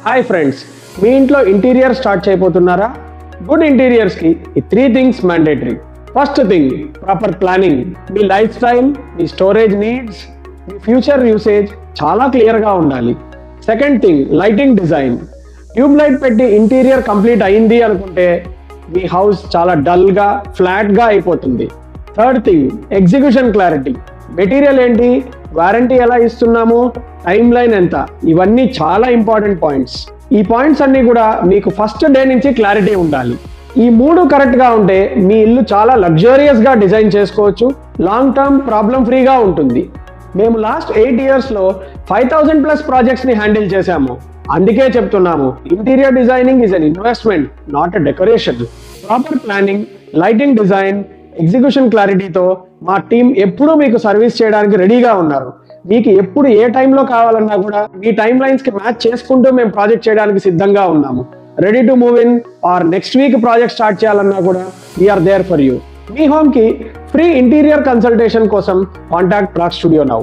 Hi friends, మీ ఇంట్లో interior start చేయబోతున్నారా? గుడ్ ఇంటీరియర్స్కి ఈ 3 things mandatory. First thing, proper planning. మీ లైఫ్ స్టైల్, మీ స్టోరేజ్ నీడ్స్, మీ ఫ్యూచర్ యూసేజ్ చాలా క్లియర్గా ఉండాలి. Second thing, lighting design. Tube light పెట్టి ఇంటీరియర్ కంప్లీట్ అయింది అనుకుంటే మీ హౌస్ చాలా డల్గా, ఫ్లాట్గా అయిపోతుంది. Third thing, execution clarity. Material ఏంటి, వారంటీ ఎలా ఇస్తున్నాము, టైం లైన్ ఎంత, ఇవన్నీ చాలా ఇంపార్టెంట్ పాయింట్స్. ఈ పాయింట్స్ అన్ని కూడా మీకు ఫస్ట్ డే నుంచి క్లారిటీ ఉండాలి. ఈ 3 కరెక్ట్గా ఉంటే మీ ఇల్లు చాలా లగ్జూరియస్గా డిజైన్ చేసుకోవచ్చు, లాంగ్ టర్మ్ ప్రాబ్లం ఫ్రీగా ఉంటుంది. మేము లాస్ట్ 8 yearsలో 5000+ ప్రాజెక్ట్స్ని హ్యాండిల్ చేశాము. అందుకే చెప్తున్నాము, interior designing is an investment, not a decoration. Proper planning, lighting design, execution క్లారిటీతో మా టీం ఎప్పుడూ మీకు సర్వీస్ చేయడానికి రెడీగా ఉన్నారు. మీకు ఎప్పుడు ఏ టైంలో కావాలన్నా కూడా మీ టైం లైన్స్కి మ్యాచ్ చేసుకుంటూ మేము ప్రాజెక్ట్ చేయడానికి సిద్ధంగా ఉన్నాము. Ready to move in or next week project start చేయాలన్నా కూడా వీఆర్ దేర్ ఫర్ యూ. మీ హోమ్కి ఫ్రీ ఇంటీరియర్ కన్సల్టేషన్ కోసం కాంటాక్ట్ ప్రాక్ స్టూడియో నౌ.